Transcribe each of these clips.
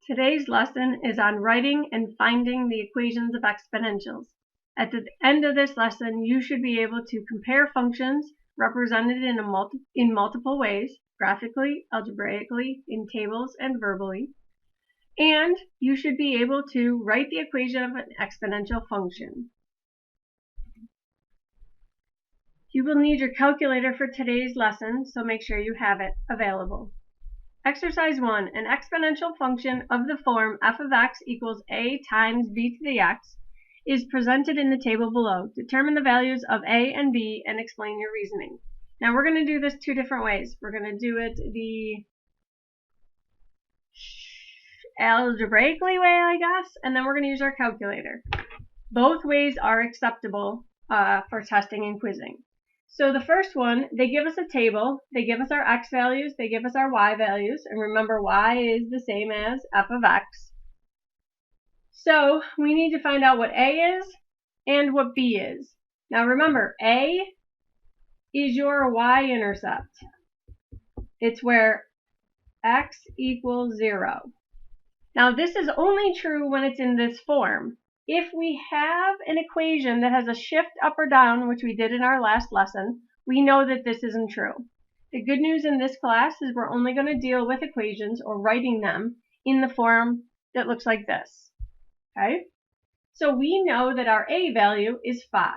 Today's lesson is on writing and finding the equations of exponentials. At the end of this lesson, you should be able to compare functions represented in multiple ways, graphically, algebraically, in tables, and verbally. And you should be able to write the equation of an exponential function. You will need your calculator for today's lesson, so make sure you have it available. Exercise 1. An exponential function of the form f of x equals a times b to the x is presented in the table below. Determine the values of a and b and explain your reasoning. Now we're going to do this two different ways. We're going to do it the algebraically way, I guess, and then we're going to use our calculator. Both ways are acceptable for testing and quizzing. So the first one, they give us a table, they give us our x values, they give us our y values, and remember y is the same as f of x. So we need to find out what a is and what b is. Now remember, a is your y-intercept. It's where x equals 0. Now this is only true when it's in this form. If we have an equation that has a shift up or down, which we did in our last lesson, we know that this isn't true. The good news in this class is we're only going to deal with equations or writing them in the form that looks like this. Okay? So we know that our a value is 5.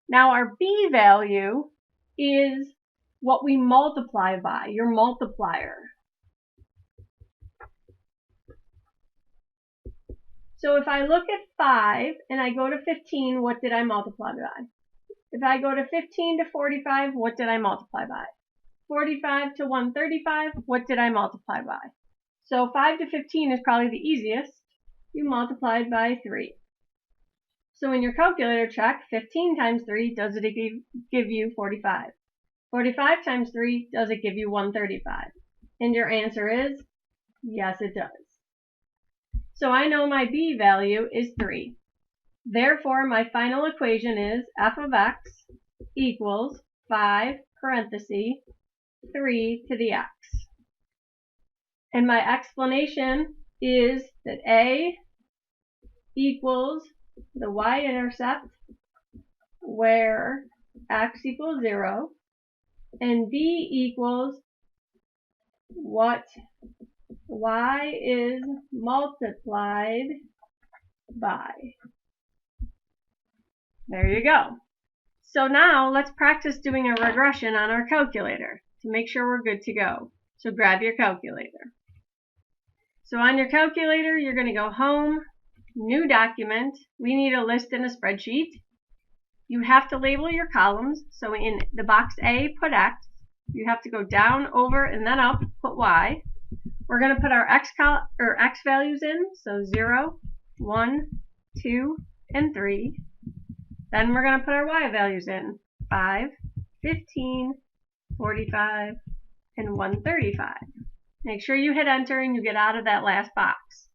Now our b value is what we multiply by, your multiplier. So if I look at 5 and I go to 15, what did I multiply by? If I go to 15 to 45, what did I multiply by? 45 to 135, what did I multiply by? So 5 to 15 is probably the easiest. You multiplied by 3. So in your calculator check, 15 times 3, does it give you 45? 45 times 3, does it give you 135? And your answer is, yes, it does. So I know my b value is 3. Therefore, my final equation is f of x equals 5 parentheses 3 to the x. And my explanation is that a equals the y-intercept where x equals 0 and b equals what y is multiplied by. There you go. So now let's practice doing a regression on our calculator to make sure we're good to go. So grab your calculator. So on your calculator, you're going to go Home, New Document. We need a list and a spreadsheet. You have to label your columns. So in the box A, put X. You have to go down, over, and then up, put Y. We're going to put our x values in, so 0, 1, 2, and 3. Then we're going to put our y values in, 5, 15, 45, and 135. Make sure you hit enter and you get out of that last box.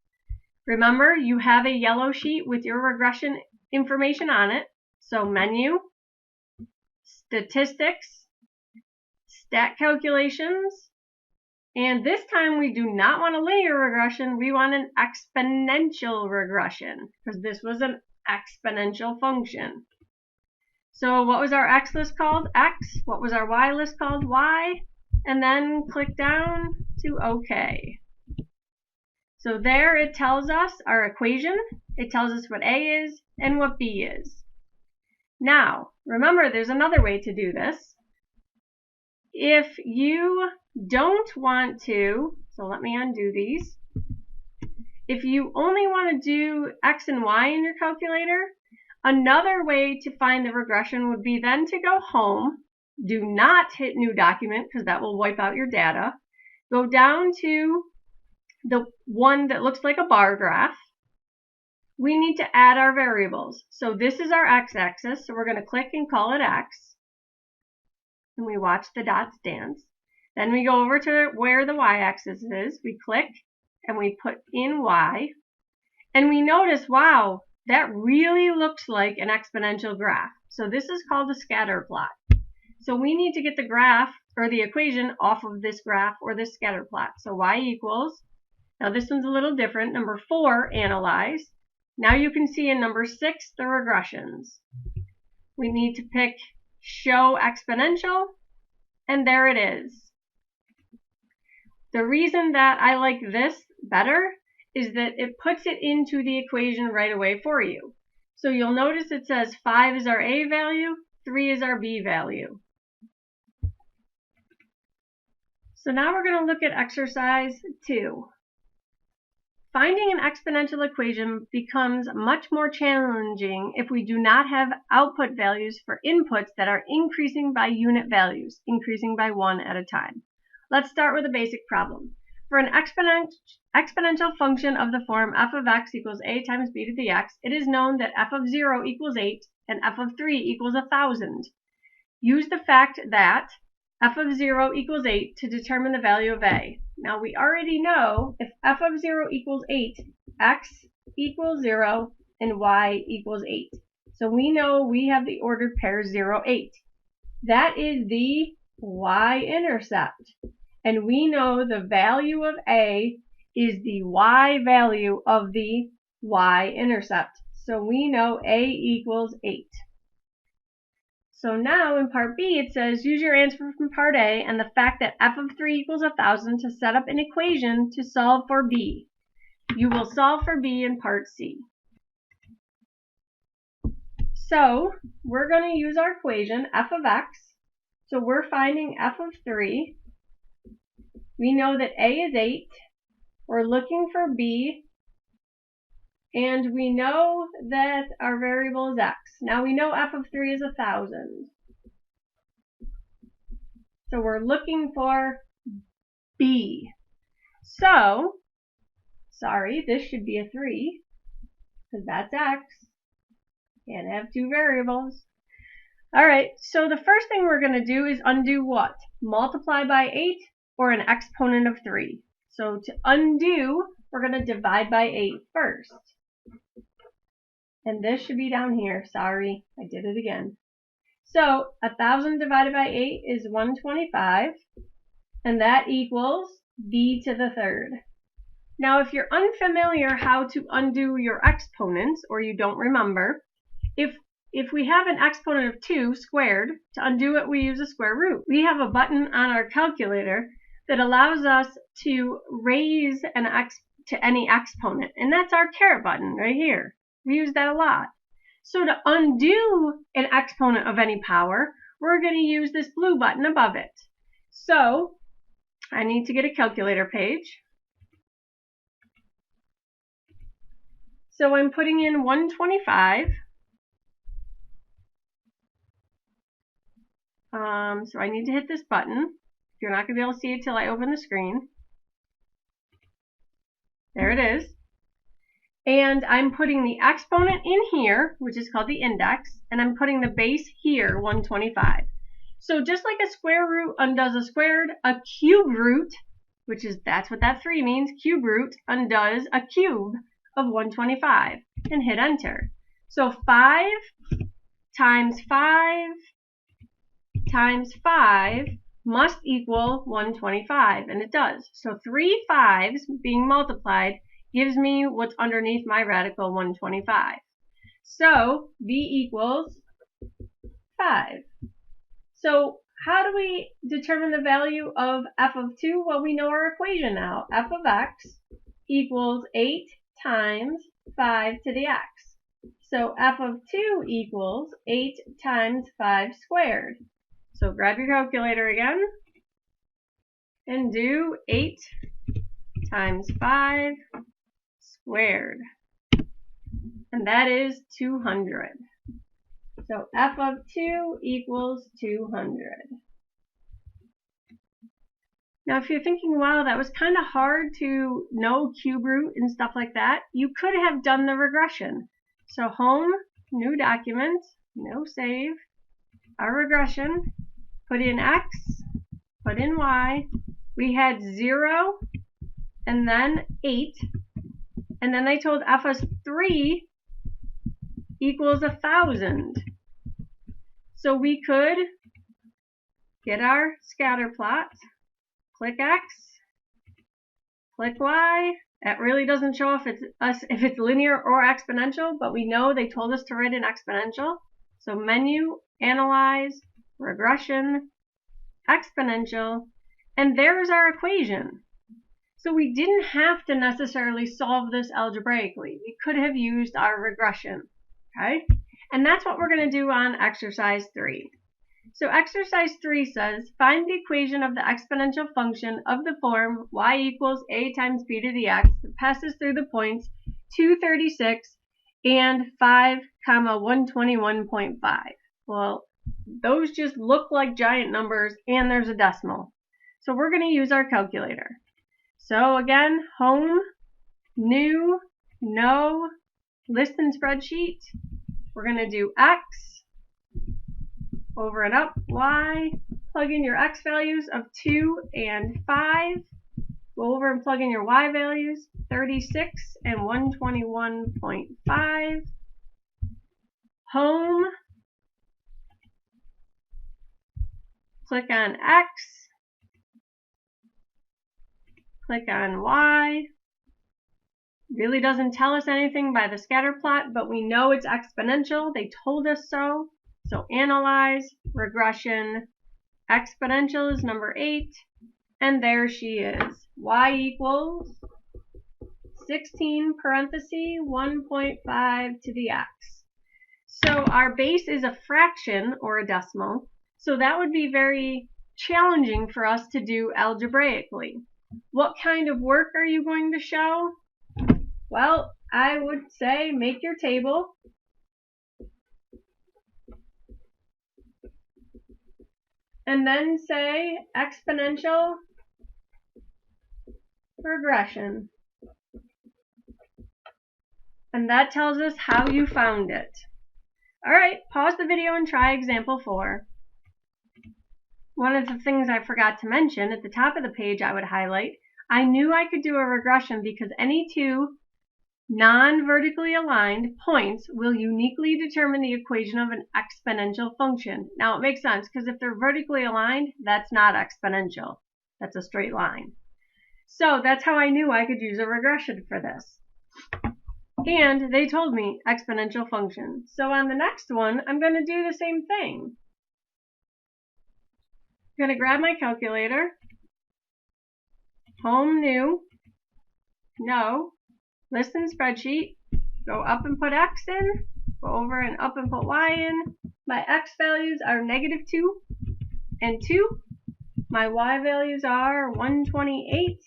Remember, you have a yellow sheet with your regression information on it. So menu, statistics, stat calculations, and this time we do not want a linear regression, we want an exponential regression, because this was an exponential function. So what was our x list called? X. What was our y list called? Y. And then click down to OK. So there it tells us our equation, it tells us what a is and what b is. Now, remember there's another way to do this. If you don't want to, so let me undo these. If you only want to do x and y in your calculator, another way to find the regression would be then to go home, do not hit new document because that will wipe out your data. Go down to the one that looks like a bar graph. We need to add our variables. So this is our x-axis, so we're going to click and call it x. And we watch the dots dance. Then we go over to where the y-axis is. We click and we put in y. And we notice, wow, that really looks like an exponential graph. So this is called a scatter plot. So we need to get the graph or the equation off of this graph or this scatter plot. So y equals Now this one's a little different. Number 4, analyze. Now you can see in number 6, the regressions. We need to pick show exponential, and there it is. The reason that I like this better is that it puts it into the equation right away for you. So you'll notice it says 5 is our A value, 3 is our B value. So now we're going to look at exercise 2. Finding an exponential equation becomes much more challenging if we do not have output values for inputs that are increasing by unit values, increasing by 1 at a time. Let's start with a basic problem. For an exponential function of the form f of x equals a times b to the x, it is known that f of 0 equals 8 and f of 3 equals 1,000. Use the fact that f of 0 equals 8 to determine the value of a. Now we already know if f of 0 equals 8, x equals 0 and y equals 8. So we know we have the ordered pair 0, 8. That is the y-intercept. And we know the value of a is the y value of the y-intercept. So we know a equals 8. So now in part B it says use your answer from part A and the fact that f of 3 equals 1,000 to set up an equation to solve for B. You will solve for B in part C. So we're going to use our equation f of x. So we're finding f of 3. We know that a is 8. We're looking for b. And we know that our variable is x. Now we know f of 3 is 1,000. So we're looking for b. So, sorry, this should be a 3, because that's x. Can't have two variables. Alright, so the first thing we're going to do is undo what? Multiply by 8 or an exponent of 3. So to undo, we're going to divide by 8 first. And this should be down here. Sorry, I did it again. So 1,000 divided by 8 is 125. And that equals b to the third. Now if you're unfamiliar how to undo your exponents, or you don't remember, if we have an exponent of 2 squared, to undo it we use a square root. We have a button on our calculator that allows us to raise an to any exponent, and that's our caret button right here. We use that a lot. So to undo an exponent of any power, we're going to use this blue button above it. So I need to get a calculator page. So I'm putting in 125. So I need to hit this button. You're not going to be able to see it till I open the screen. There it is. And I'm putting the exponent in here, which is called the index, and I'm putting the base here, 125. So just like a square root undoes a squared, a cube root, that's what that 3 means, cube root undoes a cube of 125, and hit enter. So 5 times 5 times 5 must equal 125, and it does. So 3 5s being multiplied gives me what's underneath my radical 125. So b equals 5. So how do we determine the value of f of 2? Well, we know our equation now. F of x equals 8 times 5 to the x. So f of 2 equals 8 times 5 squared. So grab your calculator again and do 8 times 5 squared. And that is 200. So f of 2 equals 200. Now if you're thinking, wow, that was kind of hard to know cube root and stuff like that, you could have done the regression. So home, new document, no save, our regression, put in x, put in y. We had 0 and then 8. And then they told f of 3 equals 1,000. So we could get our scatter plot, click x, click y, It really doesn't show if it's linear or exponential, but we know they told us to write an exponential. So menu, analyze, regression, exponential, and there's our equation. So we didn't have to necessarily solve this algebraically. We could have used our regression, okay? And that's what we're going to do on exercise 3. So exercise 3 says, find the equation of the exponential function of the form y equals a times b to the x that passes through the points 236 and 5, 121.5. Well, those just look like giant numbers and there's a decimal. So we're going to use our calculator. So again, home, new, no, list and spreadsheet. We're going to do x, over and up, y, plug in your x values of 2 and 5, go over and plug in your y values, 36 and 121.5, home, click on x, click on y. Really doesn't tell us anything by the scatter plot, but we know it's exponential. They told us so. So analyze, regression, exponential is number 8, and there she is. Y equals 16 parenthesis 1.5 to the x. So our base is a fraction or a decimal, so that would be very challenging for us to do algebraically. What kind of work are you going to show? Well, I would say make your table. And then say exponential regression. And that tells us how you found it. All right, pause the video and try example 4. One of the things I forgot to mention at the top of the page I would highlight, I knew I could do a regression because any two non-vertically aligned points will uniquely determine the equation of an exponential function. Now it makes sense because if they're vertically aligned, that's not exponential. That's a straight line. So that's how I knew I could use a regression for this. And they told me exponential function. So on the next one, I'm going to do the same thing. I'm going to grab my calculator, home, new, no, list and spreadsheet, go up and put x in, go over and up and put y in. My x values are -2 and 2. My y values are 128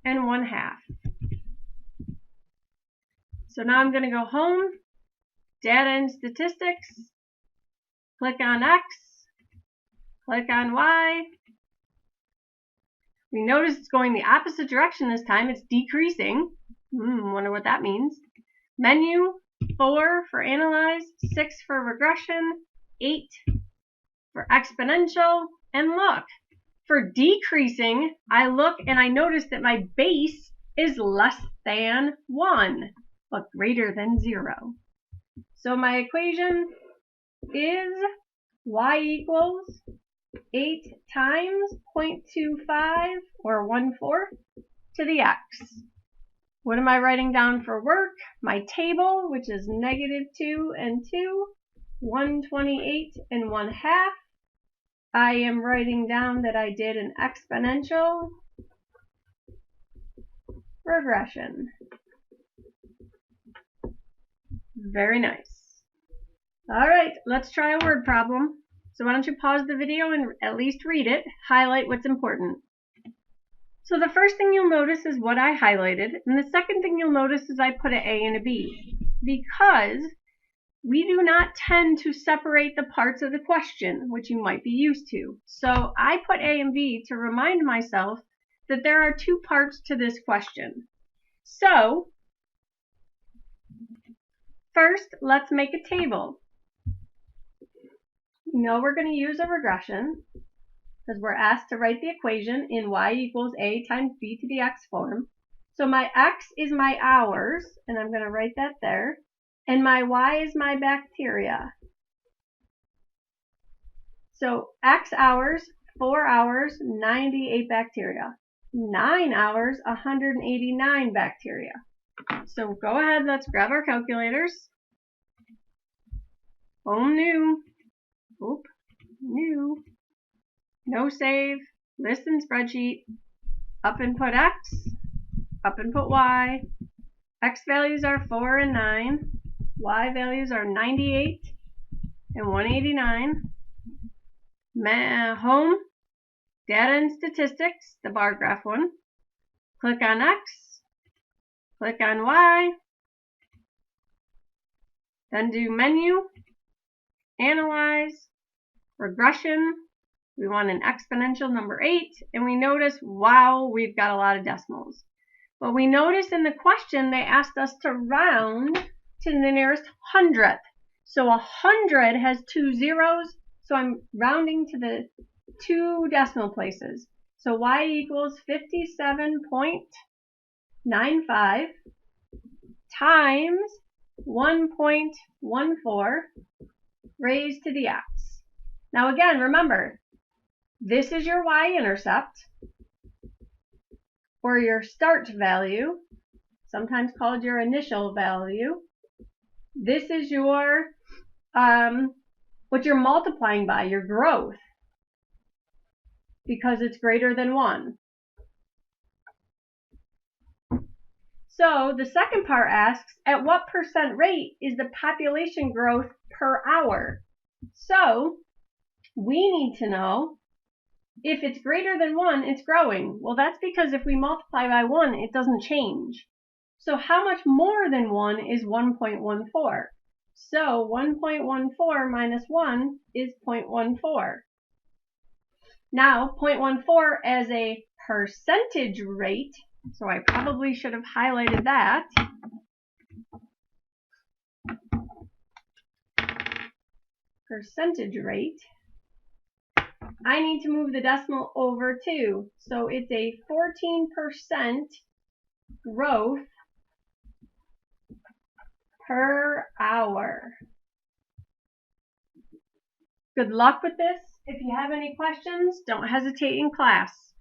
and 1/2. So now I'm going to go home, data and statistics, click on x, click on y. We notice it's going the opposite direction this time. It's decreasing. Wonder what that means. Menu, 4 for analyze, 6 for regression, 8 for exponential, and look, for decreasing, I look and I notice that my base is less than 1, but greater than 0. So my equation is y equals 8 times 0.25, or 1/4, to the x. What am I writing down for work? My table, which is -2 and 2, 128 and 1/2. I am writing down that I did an exponential regression. Very nice. All right, let's try a word problem. So why don't you pause the video and at least read it, highlight what's important. So the first thing you'll notice is what I highlighted, and the second thing you'll notice is I put an A and a B, because we do not tend to separate the parts of the question, which you might be used to. So I put A and B to remind myself that there are 2 parts to this question. So first, let's make a table. You know we're going to use a regression because we're asked to write the equation in y equals a times b to the x form. So my x is my hours, and I'm going to write that there, and my y is my bacteria. So x hours, 4 hours, 98 bacteria. 9 hours, 189 bacteria. So go ahead, let's grab our calculators. Home new. Oop, new. No save. List and spreadsheet. Up input X. Up input Y. X values are 4 and 9. Y values are 98 and 189. Home. Data and statistics, the bar graph one. Click on X. Click on Y. Then do menu. Analyze. Regression. We want an exponential number 8. And we notice, wow, we've got a lot of decimals. But we notice in the question they asked us to round to the nearest hundredth. So 100 has 2 zeros, so I'm rounding to the 2 decimal places. So y equals 57.95 times 1.14 raised to the x. Now again, remember, this is your y-intercept, or your start value, sometimes called your initial value. This is your, what you're multiplying by, your growth, because it's greater than 1. So the second part asks, at what % rate is the population growth per hour? So we need to know if it's greater than 1, it's growing. Well, that's because if we multiply by 1, it doesn't change. So how much more than 1 is 1.14? So 1.14 minus 1 is 0.14. Now, 0.14 as a percentage rate, so I probably should have highlighted that. Percentage rate. I need to move the decimal over too. So it's a 14% growth per hour. Good luck with this. If you have any questions, don't hesitate in class.